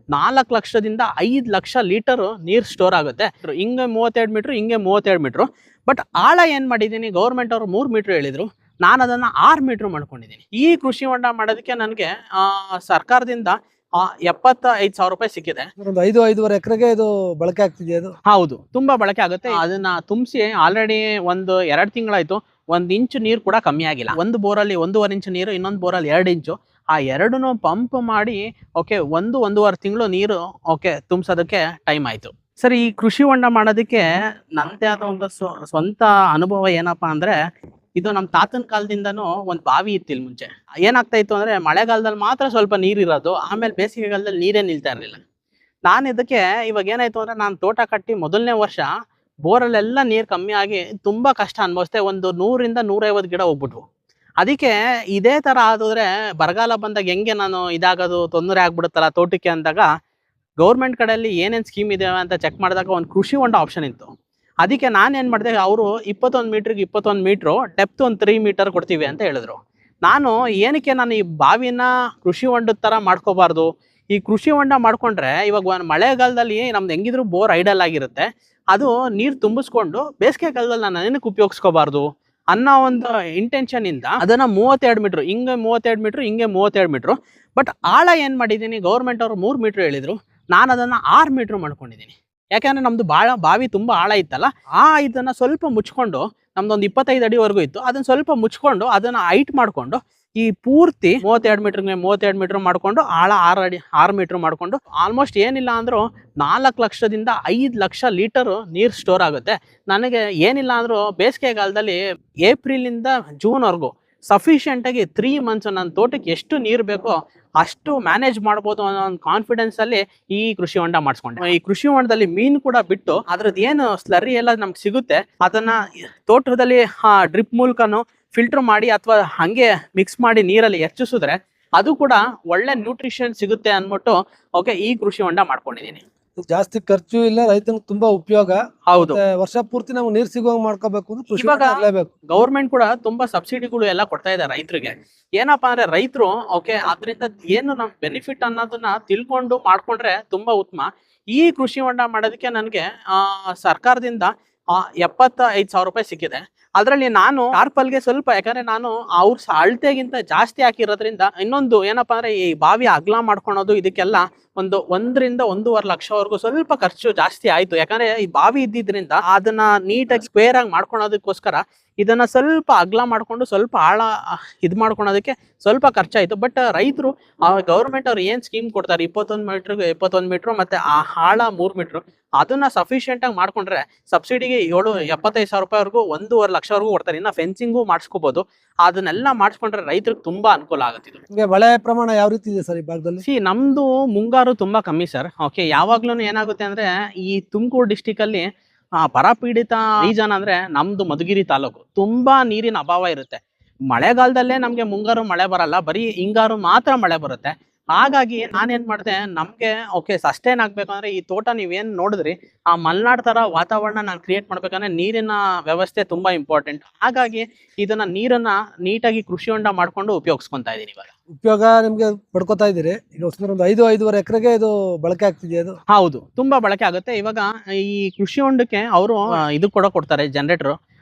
4 ಲಕ್ಷದಿಂದ 5 ಲಕ್ಷ ಲೀಟರ್ ನೀರು ಸ್ಟೋರ್ ಆಗುತ್ತೆ. ಹಿಂಗೆ 32 ಮೀಟ್ರ್, ಹಿಂಗೆ 32 ಮೀಟ್ರು. ಬಟ್ ಆಳ ಏನು ಮಾಡಿದ್ದೀನಿ, ಗೌರ್ಮೆಂಟ್ ಅವರು 3 ಮೀಟ್ರ್ ಹೇಳಿದ್ರು, ನಾನು ಅದನ್ನು 6 ಮೀಟ್ರ್ ಮಾಡ್ಕೊಂಡಿದ್ದೀನಿ. ಈ ಕೃಷಿ ಹೊಂಡ ಮಾಡೋದಕ್ಕೆ ನನಗೆ ಸರ್ಕಾರದಿಂದ 75,000 ರೂಪಾಯಿ ಸಿಕ್ಕಿದೆ. ಒಂದು 5-5.5 ಎಕರೆಗೆ ಇದು ಬಳಕೆ ಆಗ್ತಿದೆ. ಅದು ಹೌದು, ತುಂಬಾ ಬಳಕೆ ಆಗುತ್ತೆ. ಅದನ್ನ ತುಂಬಿಸಿ ಆಲ್ರೆಡಿ 1-2 ತಿಂಗಳಾಯ್ತು. 1 ಇಂಚು ನೀರು ಕೂಡ ಕಮ್ಮಿ ಆಗಿಲ್ಲ. ಒಂದು ಬೋರಲ್ಲಿ 1.5 ಇಂಚು ನೀರು, ಇನ್ನೊಂದು ಬೋರಲ್ಲಿ 2 ಇಂಚು. ಆ ಎರಡನ್ನೂ ಪಂಪ್ ಮಾಡಿ ಓಕೆ 1-1.5 ತಿಂಗಳು ನೀರು ಓಕೆ ತುಂಬಿಸೋದಕ್ಕೆ ಟೈಮ್ ಆಯ್ತು. ಸರಿ, ಈ ಕೃಷಿ ಹೊಂಡ ಮಾಡೋದಕ್ಕೆ ನನ್ನದೇ ಆದ ಒಂದು ಸ್ವಂತ ಅನುಭವ ಏನಪ್ಪಾ ಅಂದ್ರೆ, ಇದು ನಮ್ಮ ತಾತನ ಕಾಲದಿಂದನೂ ಒಂದು ಬಾವಿ ಇತ್ತು ಇಲ್ಲಿ ಮುಂಚೆ. ಏನಾಗ್ತಾ ಇತ್ತು ಅಂದ್ರೆ, ಮಳೆಗಾಲದಲ್ಲಿ ಮಾತ್ರ ಸ್ವಲ್ಪ ನೀರಿರೋದು, ಆಮೇಲೆ ಬೇಸಿಗೆಗಾಲದಲ್ಲಿ ನೀರೇ ನಿಲ್ತಾ ಇರಲಿಲ್ಲ. ನಾನು ಇದಕ್ಕೆ ಇವಾಗ ಏನಾಯ್ತು ಅಂದ್ರೆ, ನಾನು ತೋಟ ಕಟ್ಟಿ ಮೊದಲನೇ ವರ್ಷ ಬೋರಲ್ಲೆಲ್ಲ ನೀರು ಕಮ್ಮಿ ಆಗಿ ತುಂಬಾ ಕಷ್ಟ ಅನುಭವಿಸ್ದೆ. ಒಂದು 100-150 ಗಿಡ ಹೋಗ್ಬಿಟ್ವು. ಅದಕ್ಕೆ ಇದೇ ತರ ಆದ್ರೆ ಬರಗಾಲ ಬಂದಾಗ ಹೆಂಗೆ ನಾನು ಇದಾಗೋದು, ತೊಂದರೆ ಆಗ್ಬಿಡುತ್ತಲ್ಲ ತೋಟಕ್ಕೆ ಅಂದಾಗ, ಗೌರ್ಮೆಂಟ್ ಕಡೆಯಲ್ಲಿ ಏನೇನು ಸ್ಕೀಮ್ ಇದೆ ಅಂತ ಚೆಕ್ ಮಾಡಿದಾಗ ಒಂದು ಕೃಷಿ ಹೊಂಡ ಆಪ್ಷನ್ ಇತ್ತು. ಅದಕ್ಕೆ ನಾನೇನು ಮಾಡಿದೆ, ಅವರು 21 ಮೀಟ್ರಿಗೆ 21 ಮೀಟ್ರು, ಡೆಪ್ತ್ ಒಂದು 3 ಮೀಟರ್ ಕೊಡ್ತೀವಿ ಅಂತ ಹೇಳಿದ್ರು. ನಾನು ಏನಕ್ಕೆ ಈ ಬಾವಿನ ಕೃಷಿ ಹೊಂಡದ ಥರ ಮಾಡ್ಕೋಬಾರ್ದು, ಈ ಕೃಷಿ ಹೊಂಡ ಮಾಡ್ಕೊಂಡ್ರೆ ಇವಾಗ ಮಳೆಗಾಲದಲ್ಲಿ ನಮ್ದು ಹೆಂಗಿದ್ರು ಬೋರ್ ಐಡಲ್ ಆಗಿರುತ್ತೆ, ಅದು ನೀರು ತುಂಬಿಸ್ಕೊಂಡು ಬೇಸಿಗೆ ಕಾಲದಲ್ಲಿ ನಾನು ಏನಕ್ಕೆ ಉಪಯೋಗಿಸ್ಕೋಬಾರ್ದು ಅನ್ನೋ ಒಂದು ಇಂಟೆನ್ಷನ್ ಇಂದ ಅದನ್ನ 32 ಮೀಟ್ರ್, ಹಿಂಗೆ 32 ಮೀಟ್ರ್, ಹಿಂಗೆ 32 ಮೀಟ್ರು. ಬಟ್ ಆಳ ಏನು ಮಾಡಿದ್ದೀನಿ, ಗೌರ್ಮೆಂಟ್ ಅವರು 3 ಮೀಟ್ರ್ ಹೇಳಿದ್ರು, ನಾನು ಅದನ್ನು 6 ಮೀಟ್ರ್ ಮಾಡ್ಕೊಂಡಿದ್ದೀನಿ. ಯಾಕೆಂದ್ರೆ ನಮ್ದು ಬಾವಿ ತುಂಬಾ ಆಳ ಇತ್ತಲ್ಲ, ಇದನ್ನ ಸ್ವಲ್ಪ ಮುಚ್ಕೊಂಡು, ನಮ್ದೊಂದು 25 ಅಡಿವರೆಗೂ ಇತ್ತು, ಅದನ್ನ ಸ್ವಲ್ಪ ಮುಚ್ಕೊಂಡು ಅದನ್ನ ಹೈಟ್ ಮಾಡ್ಕೊಂಡು ಈ ಪೂರ್ತಿ 32 ಮೀಟ್ರಿಗೆ 32 ಮೀಟ್ರ್ ಮಾಡ್ಕೊಂಡು ಆಳ 6 ಮೀಟ್ರ್ ಮಾಡ್ಕೊಂಡು, ಆಲ್ಮೋಸ್ಟ್ ಏನಿಲ್ಲ ಅಂದ್ರೂ 4 ಲಕ್ಷದಿಂದ 5 ಲಕ್ಷ ಲೀಟರ್ ನೀರು ಸ್ಟೋರ್ ಆಗುತ್ತೆ. ನನಗೆ ಏನಿಲ್ಲ ಅಂದ್ರೂ ಬೇಸಿಗೆಗಾಲದಲ್ಲಿ ಏಪ್ರಿಲಿಂದ ಜೂನ್ವರೆಗೂ ಸಫಿಷಿಯೆಂಟ್ ಆಗಿ 3 ಮಂತ್ಸ್ ನನ್ನ ತೋಟಕ್ಕೆ ಎಷ್ಟು ನೀರು ಬೇಕೋ ಅಷ್ಟು ಮ್ಯಾನೇಜ್ ಮಾಡ್ಬೋದು ಅನ್ನೋ ಒಂದು ಕಾನ್ಫಿಡೆನ್ಸ್ ಅಲ್ಲಿ ಈ ಕೃಷಿ ಹೊಂಡ ಮಾಡಿಸ್ಕೊಂಡೆ. ಈ ಕೃಷಿ ಹೊಂಡದಲ್ಲಿ ಮೀನು ಕೂಡ ಬಿಟ್ಟು ಅದ್ರದ್ದು ಏನು ಸ್ಲರಿ ಎಲ್ಲ ನಮ್ಗೆ ಸಿಗುತ್ತೆ, ಅದನ್ನ ತೋಟದಲ್ಲಿ ಡ್ರಿಪ್ ಮೂಲಕನೂ ಫಿಲ್ಟರ್ ಮಾಡಿ ಅಥವಾ ಹಂಗೆ ಮಿಕ್ಸ್ ಮಾಡಿ ನೀರಲ್ಲಿ ಹೆಚ್ಚಿಸಿದ್ರೆ ಅದು ಕೂಡ ಒಳ್ಳೆ ನ್ಯೂಟ್ರಿಷನ್ ಸಿಗುತ್ತೆ ಅಂದ್ಬಿಟ್ಟು ಓಕೆ ಈ ಕೃಷಿ ಹೊಂಡ ಮಾಡ್ಕೊಂಡಿದ್ದೀನಿ. ಜಾಸ್ತಿ ಖರ್ಚು ಇಲ್ಲ, ರೈತನಿಗೆ ತುಂಬಾ ಉಪಯೋಗ. ಹೌದು, ವರ್ಷ ಪೂರ್ತಿ ನಾವು ನೀರು ಸಿಗುವಂಗ್ ಮಾಡ್ಕೋಬೇಕು ಅಂದ್ರೆ ಕೃಷಿ ಇವಾಗ ಹೊಂಡ ಇರ್ಲೇಬೇಕು. ಗೌರ್ಮೆಂಟ್ ಕೂಡ ತುಂಬಾ ಸಬ್ಸಿಡಿಗಳು ಎಲ್ಲ ಕೊಡ್ತಾ ಇದೆ ರೈತರಿಗೆ. ಏನಪ್ಪಾ ಅಂದ್ರೆ, ರೈತರು ಓಕೆ ಅದರಿಂದ ಏನು ನಮ್ ಬೆನಿಫಿಟ್ ಅನ್ನೋದನ್ನ ತಿಳ್ಕೊಂಡು ಮಾಡ್ಕೊಂಡ್ರೆ ತುಂಬಾ ಉತ್ತಮ. ಈ ಕೃಷಿ ಹೊಂಡ ಮಾಡೋದಕ್ಕೆ ನನಗೆ ಸರ್ಕಾರದಿಂದ 75,000 ರೂಪಾಯಿ ಸಿಕ್ಕಿದೆ. ಅದರಲ್ಲಿ ನಾನು ಟಾರ್ಪಲ್ಗೆ ಸ್ವಲ್ಪ, ಯಾಕಂದ್ರೆ ನಾನು ಅವ್ರ ಅಳತೆಗಿಂತ ಜಾಸ್ತಿ ಹಾಕಿರೋದ್ರಿಂದ, ಇನ್ನೊಂದು ಏನಪ್ಪಾ ಅಂದ್ರೆ ಈ ಬಾವಿ ಅಗಲ ಮಾಡ್ಕೊಳೋದು, ಇದಕ್ಕೆಲ್ಲ 1-1.5 ಲಕ್ಷವರೆಗೂ ಸ್ವಲ್ಪ ಖರ್ಚು ಜಾಸ್ತಿ ಆಯ್ತು. ಯಾಕಂದ್ರೆ ಈ ಬಾವಿ ಇದ್ದಿದ್ರಿಂದ ಅದನ್ನ ನೀಟಾಗಿ ಸ್ಕ್ವೇರ್ ಆಗಿ ಮಾಡ್ಕೊಳೋದಕ್ಕೋಸ್ಕರ ಇದನ್ನ ಸ್ವಲ್ಪ ಅಗಲ ಮಾಡ್ಕೊಂಡು ಸ್ವಲ್ಪ ಆಳ ಇದು ಮಾಡ್ಕೊಳೋದಕ್ಕೆ ಸ್ವಲ್ಪ ಖರ್ಚಾಯ್ತು. ಬಟ್ ರೈತರು ಗೌರ್ಮೆಂಟ್ ಅವ್ರು ಏನ್ ಸ್ಕೀಮ್ ಕೊಡ್ತಾರೆ, 21 ಮೀಟ್ರ್ ಮತ್ತೆ ಆ ಆಳ 3 ಮೀಟ್ರ್, ಅದನ್ನ ಸಫಿಷಿಯೆಂಟ್ ಆಗಿ ಮಾಡ್ಕೊಂಡ್ರೆ ಸಬ್ಸಿಡಿಗೆ 75,000 ರೂಪಾಯಿವರೆಗೂ 1.5 ಲಕ್ಷವರೆಗೂ ಕೊಡ್ತಾರೆ. ಇನ್ನ ಫೆನ್ಸಿಂಗು ಮಾಡಿಸ್ಕೋಬಹುದು. ಅದನ್ನೆಲ್ಲ ಮಾಡಿಸ್ಕೊಂಡ್ರೆ ರೈತರಿಗೆ ತುಂಬಾ ಅನುಕೂಲ ಆಗುತ್ತೆ. ಮಳೆ ಪ್ರಮಾಣ ಯಾವ ರೀತಿ ಇದೆ ಸರ್ ಈ ಭಾಗದಲ್ಲಿ? ನಮ್ದು ಮುಂಗಾರು ತುಂಬಾ ಕಮ್ಮಿ ಸರ್. ಓಕೆ, ಯಾವಾಗ್ಲೂ ಏನಾಗುತ್ತೆ ಅಂದ್ರೆ, ಈ ತುಮಕೂರು ಡಿಸ್ಟಿಕ್ ಅಲ್ಲಿ ಬರಪೀಡಿತ ರೀಜನ್ ಅಂದ್ರೆ ನಮ್ದು ಮಧುಗಿರಿ ತಾಲೂಕು. ತುಂಬಾ ನೀರಿನ ಅಭಾವ ಇರುತ್ತೆ. ಮಳೆಗಾಲದಲ್ಲೇ ನಮ್ಗೆ ಮುಂಗಾರು ಮಳೆ ಬರಲ್ಲ, ಬರೀ ಹಿಂಗಾರು ಮಾತ್ರ ಮಳೆ ಬರುತ್ತೆ. ಹಾಗಾಗಿ ನಾನೇನ್ ಮಾಡಿದೆ, ನಮ್ಗೆ ಓಕೆ ಸಸ್ಟೈನ್ ಆಗ್ಬೇಕಂದ್ರೆ ಈ ತೋಟ ನೀವೇನ್ ನೋಡಿದ್ರಿ, ಆ ಮಲೆನಾಡ್ ತರ ವಾತಾವರಣ ನಾನು ಕ್ರಿಯೇಟ್ ಮಾಡ್ಬೇಕಂದ್ರೆ ನೀರಿನ ವ್ಯವಸ್ಥೆ ತುಂಬಾ ಇಂಪಾರ್ಟೆಂಟ್. ಹಾಗಾಗಿ ಇದನ್ನ ನೀರನ್ನ ನೀಟಾಗಿ ಕೃಷಿ ಹೊಂಡ ಮಾಡ್ಕೊಂಡು ಉಪಯೋಗಿಸ್ಕೊಂತಾ ಇದೀನಿ. ಇವಾಗ ಉಪಯೋಗ ನಿಮ್ಗೆ ಪಡ್ಕೋತಾ ಇದೀರಿ. ಈಗ ಒಂದು 5-5.5 ಎಕರೆಗೆ ಇದು ಬಳಕೆ ಆಗ್ತಿದೆ. ಅದು ಹೌದು, ತುಂಬಾ ಬಳಕೆ ಆಗುತ್ತೆ. ಇವಾಗ ಈ ಕೃಷಿ ಹೊಂಡಕ್ಕೆ ಅವರು ಇದು ಕೊಡ್ತಾರೆ, ಜನರೇಟರ್,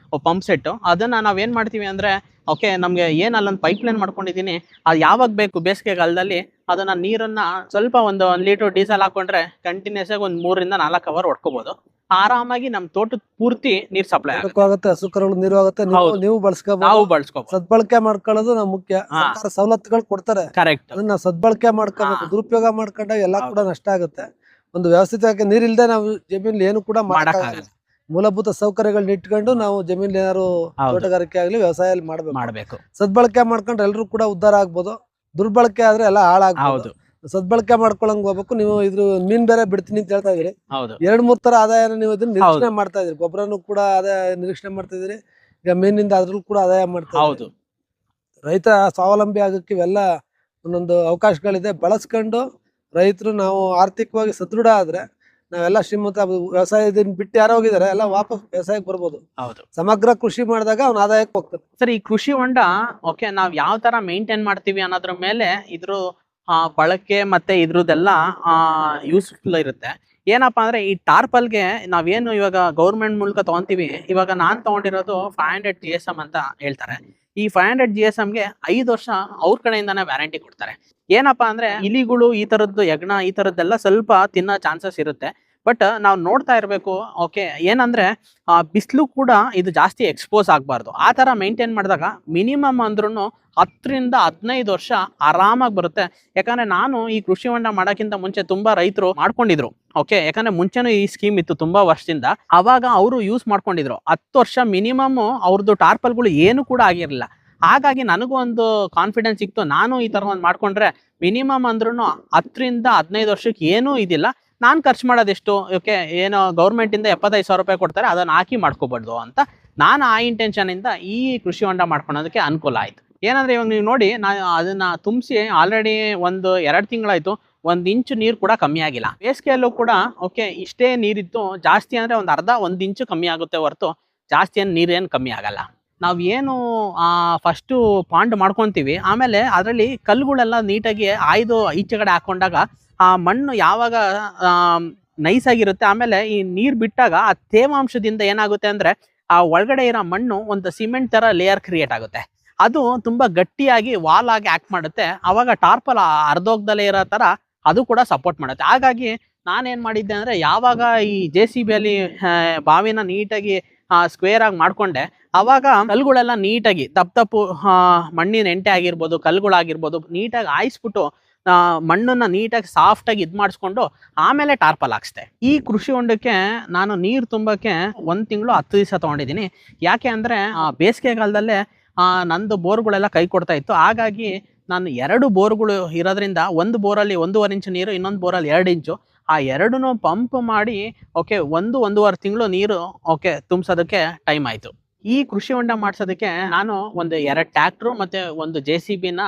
ಪಂಪ್ ಸೆಟ್. ಅದನ್ನ ನಾವೇನ್ ಮಾಡ್ತೀವಿ ಅಂದ್ರೆ, ಓಕೆ ನಮ್ಗೆ ಏನ್ ಅಲ್ಲೊಂದು ಪೈಪ್ ಲೈನ್ ಮಾಡ್ಕೊಂಡಿದೀನಿ, ಅದು ಯಾವಾಗ ಬೇಕು ಬೇಸಿಗೆಗಾಲದಲ್ಲಿ ಅದನ್ನ ನೀರನ್ನ ಸ್ವಲ್ಪ 1 ಲೀಟರ್ ಡೀಸೆಲ್ ಹಾಕೊಂಡ್ರೆ ಕಂಟಿನ್ಯೂಸ್ ಆಗಿ 3-4 ಅವರ್ ಹೊಡ್ಕೋಬಹುದು. ಆರಾಮಾಗಿ ನಮ್ ತೋಟದ ಪೂರ್ತಿ ನೀರ್ ಸಪ್ಲೈ ಆಗುತ್ತೆ. ಹಸು ಕರುಗಳು ನೀರು ಆಗುತ್ತೆ, ನೀವು ಬಳಸ್ಕೋಬಹುದು. ಸದ್ಬಳಕೆ ಮಾಡ್ಕೊಳ್ಳೋದು ನಮ್ ಮುಖ್ಯ. ಸರ್ಕಾರ ಸವಲತ್ತುಗಳು ಕೊಡ್ತಾರೆ, ಕರೆಕ್ಟ್. ಅದನ್ನ ಸದ್ಬಳಕೆ ಮಾಡ್ಕೋಬೇಕು. ದುರುಪಯೋಗ ಮಾಡ್ಕೊಂಡಾಗ ಎಲ್ಲ ಕೂಡ ನಷ್ಟ ಆಗುತ್ತೆ. ಒಂದು ವ್ಯವಸ್ಥಿತವಾಗಿ ನೀರಿಲ್ದೆ ನಾವು ಜಮೀನಲ್ಲಿ ಏನು ಕೂಡ ಮಾಡಕ್ಕಾಗಲ್ಲ. ಮೂಲಭೂತ ಸೌಕರ್ಯಗಳನ್ನ ಇಟ್ಕೊಂಡು ನಾವು ಜಮೀನ್ ಏನಾದ್ರು ತೋಟಗಾರಿಕೆ ಆಗ್ಲಿ ವ್ಯವಸಾಯ ಮಾಡ್ಬೇಕು. ಸದ್ಬಳಕೆ ಮಾಡ್ಕೊಂಡ್ರೆ ಎಲ್ರು ಕೂಡ ಉದ್ಧಾರ ಆಗ್ಬೋದು. ದುರ್ಬಳಕೆ ಆದ್ರೆ ಎಲ್ಲ ಹಾಳಾಗ್ಬೋದು. ಸದ್ಬಳಕೆ ಮಾಡ್ಕೊಳಂಗ್ ಹೋಗ್ಬೇಕು. ನೀವು ಇದ್ರ ಮೀನ್ ಬೇರೆ ಬಿಡ್ತೀನಿ ಅಂತ ಹೇಳ್ತಾ ಇದ್ರಿ. 2-3 ತರ ಆದಾಯನ ನೀವು ಇದನ್ನ ನಿರೀಕ್ಷಣೆ ಮಾಡ್ತಾ ಇದ್ರಿ. ಗೊಬ್ಬರನು ಕೂಡ ಆದಾಯ ನಿರೀಕ್ಷಣೆ ಮಾಡ್ತಾ ಇದ್ರಿ. ಈಗ ಮೀನಿಂದ ಅದ್ರಲ್ಲೂ ಕೂಡ ಆದಾಯ ಮಾಡ್ತಾ ಇದ್ರಿ. ರೈತ ಸ್ವಾವಲಂಬಿ ಆಗಕ್ಕೆ ಇವೆಲ್ಲ ಒಂದೊಂದು ಅವಕಾಶಗಳಿದೆ. ಬಳಸ್ಕೊಂಡು ರೈತರು ನಾವು ಆರ್ಥಿಕವಾಗಿ ಸದೃಢ ಆದ್ರೆ ನಾವೆಲ್ಲ ಶ್ರೀಮಂತ. ವ್ಯವಸಾಯದಿಂದ ಬಿಟ್ಟು ಯಾರೋ ಹೋಗಿದ್ದಾರೆ, ಎಲ್ಲ ವಾಪಸ್ ವ್ಯವಸಾಯಕ್ಕೆ ಬರ್ಬೋದು. ಸಮಗ್ರ ಕೃಷಿ ಮಾಡಿದಾಗ ಅವ್ನ ಆದಾಯಕ್ಕೆ ಹೋಗ್ತದೆ. ಸರ್, ಈ ಕೃಷಿ ಹೊಂಡ ಓಕೆ ನಾವ್ ಯಾವ ತರ ಮೇಂಟೈನ್ ಮಾಡ್ತೀವಿ ಅನ್ನೋದ್ರ ಮೇಲೆ ಇದ್ರ ಬಳಕೆ ಮತ್ತೆ ಇದ್ರದ್ದೆಲ್ಲ ಯೂಸ್ಫುಲ್ ಇರುತ್ತೆ. ಏನಪ್ಪಾ ಅಂದ್ರೆ ಈ ಟಾರ್ಪಲ್ಗೆ ನಾವೇನು ಇವಾಗ ಗೌರ್ಮೆಂಟ್ ಮೂಲಕ ತಗೊಂತೀವಿ, ಇವಾಗ ನಾನ್ ತಗೊಂಡಿರೋದು 500 GSM ಅಂತ ಹೇಳ್ತಾರೆ. ಈ 500 GSMಗೆ 5 ವರ್ಷ ಅವ್ರ ಕಡೆಯಿಂದಾನೇ ವ್ಯಾರಂಟಿ ಕೊಡ್ತಾರೆ. ಏನಪ್ಪಾ ಅಂದ್ರೆ ಇಲಿಗಳು ಈ ತರದ್ದು ಯಜ್ಞ ಈ ತರದ್ದೆಲ್ಲ ಸ್ವಲ್ಪ ತಿನ್ನೋ ಚಾನ್ಸಸ್ ಇರುತ್ತೆ. ಬಟ್ ನಾವು ನೋಡ್ತಾ ಇರಬೇಕು. ಓಕೆ, ಏನಂದ್ರೆ ಬಿಸಿಲು ಕೂಡ ಇದು ಜಾಸ್ತಿ ಎಕ್ಸ್ಪೋಸ್ ಆಗಬಾರ್ದು. ಆ ತರ ಮೇಂಟೈನ್ ಮಾಡಿದಾಗ ಮಿನಿಮಮ್ ಅಂದ್ರೂ 10ರಿಂದ 15 ವರ್ಷ ಆರಾಮಾಗಿ ಬರುತ್ತೆ. ಯಾಕಂದ್ರೆ ನಾನು ಈ ಕೃಷಿ ಹೊಂಡ ಮಾಡೋಕ್ಕಿಂತ ಮುಂಚೆ ತುಂಬಾ ರೈತರು ಮಾಡ್ಕೊಂಡಿದ್ರು. ಓಕೆ, ಯಾಕಂದ್ರೆ ಮುಂಚೆನೂ ಈ ಸ್ಕೀಮ್ ಇತ್ತು ತುಂಬಾ ವರ್ಷದಿಂದ. ಅವಾಗ ಅವರು ಯೂಸ್ ಮಾಡ್ಕೊಂಡಿದ್ರು. 10 ವರ್ಷ ಮಿನಿಮಮ್ ಅವ್ರದ್ದು ಟಾರ್ಪಲ್ಗಳು ಏನು ಕೂಡ ಆಗಿರಲಿಲ್ಲ. ಹಾಗಾಗಿ ನನಗೂ ಒಂದು ಕಾನ್ಫಿಡೆನ್ಸ್ ಸಿಕ್ತು. ನಾನು ಈ ತರ ಒಂದು ಮಾಡ್ಕೊಂಡ್ರೆ ಮಿನಿಮಮ್ ಅಂದ್ರೂ 10ರಿಂದ 15 ವರ್ಷಕ್ಕೆ ಏನೂ ಇದಿಲ್ಲ. ನಾನು ಖರ್ಚು ಮಾಡೋದೆಷ್ಟು, ಓಕೆ, ಏನೋ ಗೌರ್ಮೆಂಟಿಂದ 75,000 ರೂಪಾಯಿ ಕೊಡ್ತಾರೆ, ಅದನ್ನು ಹಾಕಿ ಮಾಡ್ಕೋಬಾರ್ದು ಅಂತ ನಾನು ಆ ಇಂಟೆನ್ಷನಿಂದ ಈ ಕೃಷಿ ಹೊಂಡ ಮಾಡ್ಕೊಳೋದಕ್ಕೆ ಅನುಕೂಲ ಆಯಿತು. ಏನಂದ್ರೆ ಇವಾಗ ನೀವು ನೋಡಿ, ನಾನು ಅದನ್ನ ತುಂಬಿಸಿ ಆಲ್ರೆಡಿ 1-2 ತಿಂಗಳಾಯ್ತು. 1 ಇಂಚು ನೀರು ಕೂಡ ಕಮ್ಮಿ ಆಗಿಲ್ಲ. ಬೇಸಿಗೆಯಲ್ಲೂ ಕೂಡ ಓಕೆ ಇಷ್ಟೇ ನೀರಿತ್ತು. ಜಾಸ್ತಿ ಅಂದರೆ ಒಂದು ಅರ್ಧ 1 ಇಂಚು ಕಮ್ಮಿ ಆಗುತ್ತೆ ಹೊರತು ಜಾಸ್ತಿ ಏನು ನೀರೇನು ಕಮ್ಮಿ ಆಗಲ್ಲ. ನಾವು ಏನು ಫಸ್ಟು ಪಾಂಡ್ ಮಾಡ್ಕೊತೀವಿ, ಆಮೇಲೆ ಅದರಲ್ಲಿ ಕಲ್ಲುಗಳೆಲ್ಲ ನೀಟಾಗಿ ಆಯ್ದು ಈಚೆಗಡೆ ಹಾಕೊಂಡಾಗ ಆ ಮಣ್ಣು ಯಾವಾಗ ನೈಸ್ ಆಗಿರುತ್ತೆ, ಆಮೇಲೆ ಈ ನೀರು ಬಿಟ್ಟಾಗ ಆ ತೇವಾಂಶದಿಂದ ಏನಾಗುತ್ತೆ ಅಂದರೆ ಆ ಒಳಗಡೆ ಇರೋ ಮಣ್ಣು ಒಂದು ಸಿಮೆಂಟ್ ಥರ ಲೇಯರ್ ಕ್ರಿಯೇಟ್ ಆಗುತ್ತೆ. ಅದು ತುಂಬ ಗಟ್ಟಿಯಾಗಿ ವಾಲ್ ಆಗಿ ಆ್ಯಕ್ಟ್ ಮಾಡುತ್ತೆ. ಆವಾಗ ಟಾರ್ಪಲ್ ಅರ್ಧೋಗ್ದಲ್ಲೇ ಇರೋ ಥರ ಅದು ಕೂಡ ಸಪೋರ್ಟ್ ಮಾಡುತ್ತೆ. ಹಾಗಾಗಿ ನಾನೇನು ಮಾಡಿದ್ದೆ ಅಂದರೆ, ಯಾವಾಗ ಈ JCBಯಲ್ಲಿ ಬಾವಿನ ನೀಟಾಗಿ ಸ್ಕ್ವೇರ್ ಆಗಿ ಮಾಡಿಕೊಂಡೆ, ಆವಾಗ ಕಲ್ಲುಗಳೆಲ್ಲ ನೀಟಾಗಿ ತಪ್ಪು ಮಣ್ಣಿನ ಎಂಟೆ ಆಗಿರ್ಬೋದು, ಕಲ್ಲುಗಳಾಗಿರ್ಬೋದು, ನೀಟಾಗಿ ಆಯಿಸ್ಬಿಟ್ಟು ಮಣ್ಣನ್ನ ನೀಟಾಗಿ ಸಾಫ್ಟಾಗಿ ಇದು ಮಾಡಿಸ್ಕೊಂಡು ಆಮೇಲೆ ಟಾರ್ಪಲ್ ಹಾಕ್ಸ್ದೆ. ಈ ಕೃಷಿ ಹೊಂಡಕ್ಕೆ ನಾನು ನೀರು ತುಂಬಕ್ಕೆ 1 ತಿಂಗಳು 10 ದಿವಸ ತೊಗೊಂಡಿದ್ದೀನಿ. ಯಾಕೆ ಅಂದರೆ ಬೇಸಿಗೆಗಾಲದಲ್ಲೇ ನಂದು ಬೋರ್ಗಳೆಲ್ಲ ಕೈ ಕೊಡ್ತಾ ಇತ್ತು. ಹಾಗಾಗಿ ನಾನು 2 ಬೋರ್ಗಳು ಇರೋದ್ರಿಂದ ಒಂದು ಬೋರಲ್ಲಿ 1.5 ಇಂಚು ನೀರು, ಇನ್ನೊಂದು ಬೋರಲ್ಲಿ 2 ಇಂಚು, ಆ ಎರಡನ್ನೂ ಪಂಪ್ ಮಾಡಿ ಓಕೆ 1-1.5 ತಿಂಗಳು ನೀರು ಓಕೆ ತುಂಬಿಸೋದಕ್ಕೆ ಟೈಮ್ ಆಯಿತು. ಈ ಕೃಷಿ ಹೊಂಡ ಮಾಡಿಸೋದಕ್ಕೆ ನಾನು ಒಂದು 2 ಟ್ರ್ಯಾಕ್ಟ್ರು ಮತ್ತು ಒಂದು JCBನ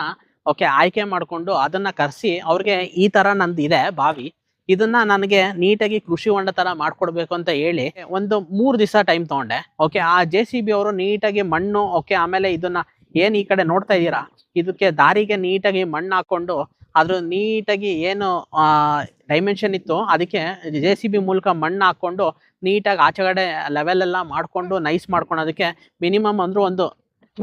ಓಕೆ ಆಯ್ಕೆ ಮಾಡಿಕೊಂಡು ಅದನ್ನು ಕರೆಸಿ ಅವ್ರಿಗೆ ಈ ಥರ ನಂದು ಇದೆ ಬಾವಿ, ಇದನ್ನ ನನಗೆ ನೀಟಾಗಿ ಕೃಷಿ ಹೊಂಡ ಥರ ಮಾಡ್ಕೊಡ್ಬೇಕು ಅಂತ ಹೇಳಿ ಒಂದು 3 ದಿವಸ ಟೈಮ್ ತೊಗೊಂಡೆ. ಓಕೆ, ಆ JCB ಅವರು ನೀಟಾಗಿ ಮಣ್ಣು ಓಕೆ, ಆಮೇಲೆ ಇದನ್ನ ಏನು ಈ ಕಡೆ ನೋಡ್ತಾ ಇದ್ದೀರಾ, ಇದಕ್ಕೆ ದಾರಿಗೆ ನೀಟಾಗಿ ಮಣ್ಣು ಹಾಕ್ಕೊಂಡು ಅದ್ರ ನೀಟಾಗಿ ಏನು ಡೈಮೆನ್ಷನ್ ಇತ್ತು ಅದಕ್ಕೆ JCB ಮೂಲಕ ಮಣ್ಣು ಹಾಕ್ಕೊಂಡು ನೀಟಾಗಿ ಆಚೆಗಡೆ ಲೆವೆಲೆಲ್ಲ ಮಾಡಿಕೊಂಡು ನೈಸ್ ಮಾಡ್ಕೊಳೋದಕ್ಕೆ ಮಿನಿಮಮ್ ಅಂದರೂ ಒಂದು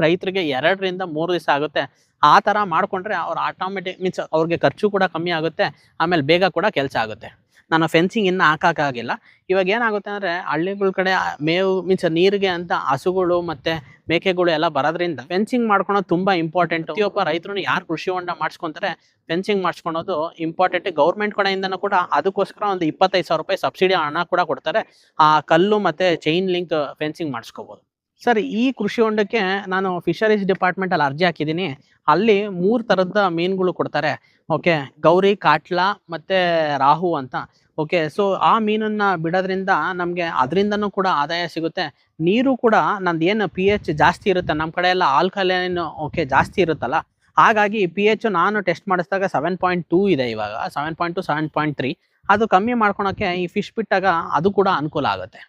ರೈತರಿಗೆ 2ರಿಂದ 3 ದಿವಸ ಆಗುತ್ತೆ. ಆ ಥರ ಮಾಡಿಕೊಂಡ್ರೆ ಅವ್ರು ಆಟೋಮೆಟಿಕ್ ಮೀನ್ಸ್ ಅವ್ರಿಗೆ ಖರ್ಚು ಕೂಡ ಕಮ್ಮಿ ಆಗುತ್ತೆ, ಆಮೇಲೆ ಬೇಗ ಕೂಡ ಕೆಲಸ ಆಗುತ್ತೆ. ನಾನು ಫೆನ್ಸಿಂಗ್ ಇನ್ನೂ ಹಾಕೋಕ್ಕಾಗಿಲ್ಲ. ಇವಾಗ ಏನಾಗುತ್ತೆ ಅಂದರೆ ಹಳ್ಳಿಗಳ ಕಡೆ ಮೇವು ಮೀನ್ಸ್ ನೀರಿಗೆ ಅಂತ ಹಸುಗಳು ಮತ್ತು ಮೇಕೆಗಳು ಎಲ್ಲ ಬರೋದ್ರಿಂದ ಫೆನ್ಸಿಂಗ್ ಮಾಡ್ಕೊಳೋದು ತುಂಬ ಇಂಪಾರ್ಟೆಂಟ್. ಪ್ರತಿಯೊಬ್ಬ ರೈತರು ಯಾರು ಕೃಷಿ ಹೊಂಡ ಮಾಡಿಸ್ಕೊತಾರೆ ಫೆನ್ಸಿಂಗ್ ಮಾಡಿಸ್ಕೊಳೋದು ಇಂಪಾರ್ಟೆಂಟ್. ಗೌರ್ಮೆಂಟ್ ಕಡೆಯಿಂದನೂ ಕೂಡ ಅದಕ್ಕೋಸ್ಕರ ಒಂದು 25,000 ರೂಪಾಯಿ ಸಬ್ಸಿಡಿ ಹಣ ಕೂಡ ಕೊಡ್ತಾರೆ. ಆ ಕಲ್ಲು ಮತ್ತು ಚೈನ್ ಲಿಂಕ್ ಫೆನ್ಸಿಂಗ್ ಮಾಡಿಸ್ಕೋಬೋದು. ಸರ್, ಈ ಕೃಷಿ ಹೊಂಡಕ್ಕೆ ನಾನು ಫಿಶರೀಸ್ ಡಿಪಾರ್ಟ್ಮೆಂಟಲ್ಲಿ ಅರ್ಜಿ ಹಾಕಿದ್ದೀನಿ. ಅಲ್ಲಿ 3 ಥರದ ಮೀನುಗಳು ಕೊಡ್ತಾರೆ. ಓಕೆ, ಗೌರಿ, ಕಾಟ್ಲಾ ಮತ್ತು ರಾಹು ಅಂತ. ಓಕೆ, ಸೊ ಆ ಮೀನನ್ನು ಬಿಡೋದ್ರಿಂದ ನಮಗೆ ಅದರಿಂದನೂ ಕೂಡ ಆದಾಯ ಸಿಗುತ್ತೆ. ನೀರು ಕೂಡ ನಂದು ಏನು pH ಜಾಸ್ತಿ ಇರುತ್ತೆ, ನಮ್ಮ ಕಡೆ ಎಲ್ಲ ಆಲ್ಕಲೈನ್ ಓಕೆ ಜಾಸ್ತಿ ಇರುತ್ತಲ್ಲ, ಹಾಗಾಗಿ pH ನಾನು ಟೆಸ್ಟ್ ಮಾಡಿಸಿದಾಗ 7.2 ಇದೆ. ಇವಾಗ 7.2 7.3 ಅದು ಕಮ್ಮಿ ಮಾಡ್ಕೊಳಕ್ಕೆ ಈ ಫಿಶ್ ಬಿಟ್ಟಾಗ ಅದು ಕೂಡ ಅನುಕೂಲ ಆಗುತ್ತೆ.